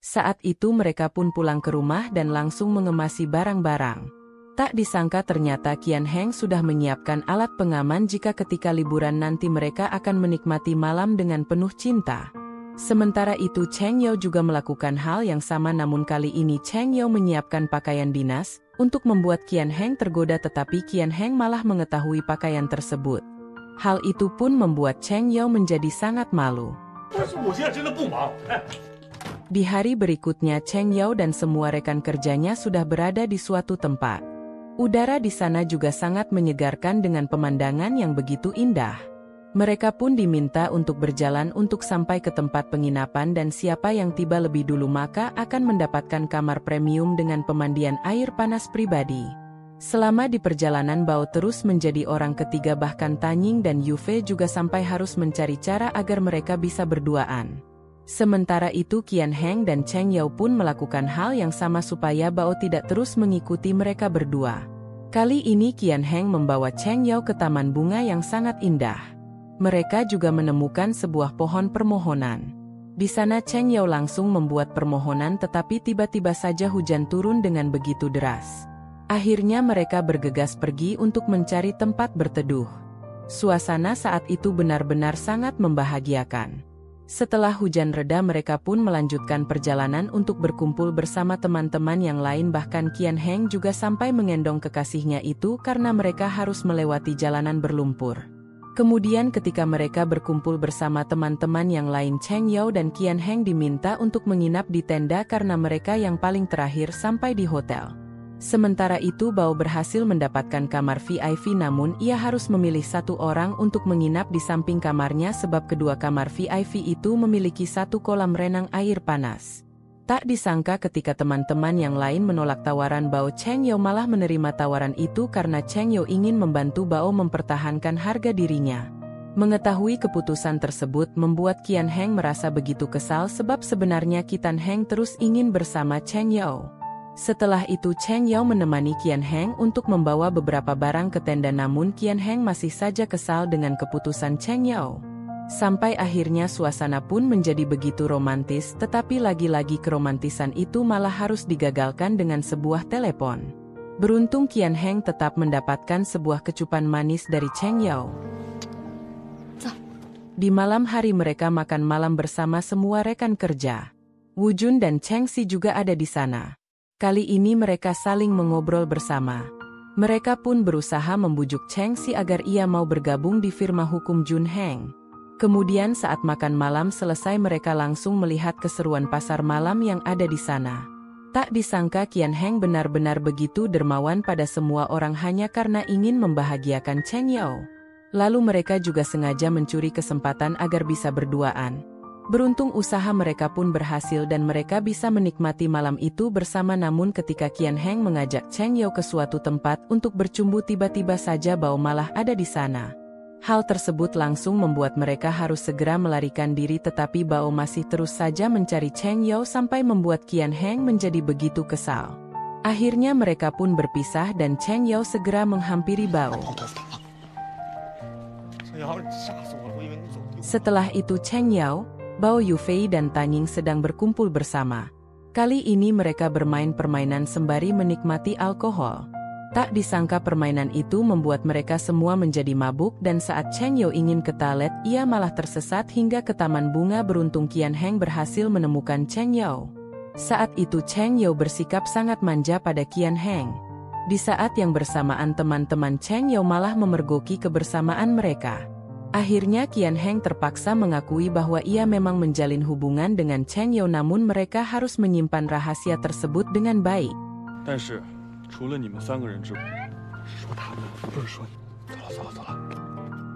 Saat itu mereka pun pulang ke rumah dan langsung mengemasi barang-barang. Tak disangka ternyata Qian Heng sudah menyiapkan alat pengaman jika ketika liburan nanti mereka akan menikmati malam dengan penuh cinta. Sementara itu Cheng Yao juga melakukan hal yang sama, namun kali ini Cheng Yao menyiapkan pakaian dinas untuk membuat Qian Heng tergoda, tetapi Qian Heng malah mengetahui pakaian tersebut. Hal itu pun membuat Cheng Yao menjadi sangat malu. Di hari berikutnya Cheng Yao dan semua rekan kerjanya sudah berada di suatu tempat. Udara di sana juga sangat menyegarkan dengan pemandangan yang begitu indah. Mereka pun diminta untuk berjalan untuk sampai ke tempat penginapan, dan siapa yang tiba lebih dulu maka akan mendapatkan kamar premium dengan pemandian air panas pribadi. Selama di perjalanan Bao terus menjadi orang ketiga, bahkan Tanying dan Yufei juga sampai harus mencari cara agar mereka bisa berduaan. Sementara itu Qian Heng dan Cheng Yao pun melakukan hal yang sama supaya Bao tidak terus mengikuti mereka berdua. Kali ini Qian Heng membawa Cheng Yao ke taman bunga yang sangat indah. Mereka juga menemukan sebuah pohon permohonan. Di sana Cheng Yao langsung membuat permohonan, tetapi tiba-tiba saja hujan turun dengan begitu deras. Akhirnya mereka bergegas pergi untuk mencari tempat berteduh. Suasana saat itu benar-benar sangat membahagiakan. Setelah hujan reda mereka pun melanjutkan perjalanan untuk berkumpul bersama teman-teman yang lain, bahkan Qian Heng juga sampai mengendong kekasihnya itu karena mereka harus melewati jalanan berlumpur. Kemudian ketika mereka berkumpul bersama teman-teman yang lain, Cheng Yao dan Qian Heng diminta untuk menginap di tenda karena mereka yang paling terakhir sampai di hotel. Sementara itu Bao berhasil mendapatkan kamar VIP, namun ia harus memilih satu orang untuk menginap di samping kamarnya sebab kedua kamar VIP itu memiliki satu kolam renang air panas. Tak disangka ketika teman-teman yang lain menolak tawaran Bao, Cheng Yao malah menerima tawaran itu karena Cheng Yao ingin membantu Bao mempertahankan harga dirinya. Mengetahui keputusan tersebut membuat Qian Heng merasa begitu kesal sebab sebenarnya Qian Heng terus ingin bersama Cheng Yao. Setelah itu Cheng Yao menemani Qian Heng untuk membawa beberapa barang ke tenda, namun Qian Heng masih saja kesal dengan keputusan Cheng Yao. Sampai akhirnya suasana pun menjadi begitu romantis, tetapi lagi-lagi keromantisan itu malah harus digagalkan dengan sebuah telepon. Beruntung Qian Heng tetap mendapatkan sebuah kecupan manis dari Cheng Yao. Di malam hari mereka makan malam bersama semua rekan kerja. Wu Jun dan Cheng Si juga ada di sana. Kali ini mereka saling mengobrol bersama. Mereka pun berusaha membujuk Cheng Si agar ia mau bergabung di firma hukum Jun Heng. Kemudian saat makan malam selesai mereka langsung melihat keseruan pasar malam yang ada di sana. Tak disangka Qian Heng benar-benar begitu dermawan pada semua orang hanya karena ingin membahagiakan Cheng Yao. Lalu mereka juga sengaja mencuri kesempatan agar bisa berduaan. Beruntung usaha mereka pun berhasil dan mereka bisa menikmati malam itu bersama, namun ketika Qian Heng mengajak Cheng Yao ke suatu tempat untuk bercumbu, tiba-tiba saja Bao malah ada di sana. Hal tersebut langsung membuat mereka harus segera melarikan diri, tetapi Bao masih terus saja mencari Cheng Yao sampai membuat Qian Heng menjadi begitu kesal. Akhirnya mereka pun berpisah dan Cheng Yao segera menghampiri Bao. Setelah itu Cheng Yao, Bao, Yufei dan Tanying sedang berkumpul bersama. Kali ini mereka bermain permainan sembari menikmati alkohol. Tak disangka permainan itu membuat mereka semua menjadi mabuk, dan saat Cheng Yao ingin ke toilet, ia malah tersesat hingga ke taman bunga. Beruntung Qian Heng berhasil menemukan Cheng Yao. Saat itu Cheng Yao bersikap sangat manja pada Qian Heng. Di saat yang bersamaan teman-teman Cheng Yao malah memergoki kebersamaan mereka. Akhirnya Qian Heng terpaksa mengakui bahwa ia memang menjalin hubungan dengan Cheng Yao, namun mereka harus menyimpan rahasia tersebut dengan baik.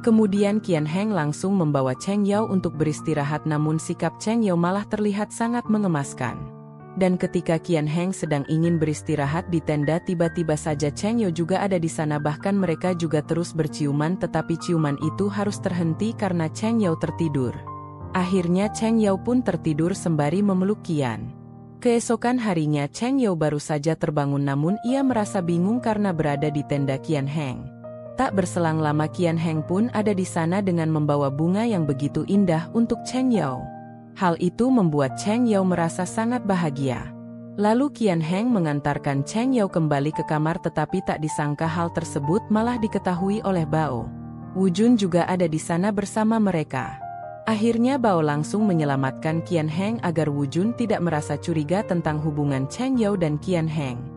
Kemudian Qian Heng langsung membawa Cheng Yao untuk beristirahat, namun sikap Cheng Yao malah terlihat sangat mengemaskan. Dan ketika Qian Heng sedang ingin beristirahat di tenda, tiba-tiba saja Cheng Yao juga ada di sana, bahkan mereka juga terus berciuman, tetapi ciuman itu harus terhenti karena Cheng Yao tertidur. Akhirnya Cheng Yao pun tertidur sembari memeluk Qian. Keesokan harinya Cheng Yao baru saja terbangun, namun ia merasa bingung karena berada di tenda Qian Heng. Tak berselang lama Qian Heng pun ada di sana dengan membawa bunga yang begitu indah untuk Cheng Yao. Hal itu membuat Cheng Yao merasa sangat bahagia. Lalu Qian Heng mengantarkan Cheng Yao kembali ke kamar, tetapi tak disangka hal tersebut malah diketahui oleh Bao. Wu Jun juga ada di sana bersama mereka. Akhirnya Bao langsung menyelamatkan Qian Heng agar Wu Jun tidak merasa curiga tentang hubungan Cheng Yao dan Qian Heng.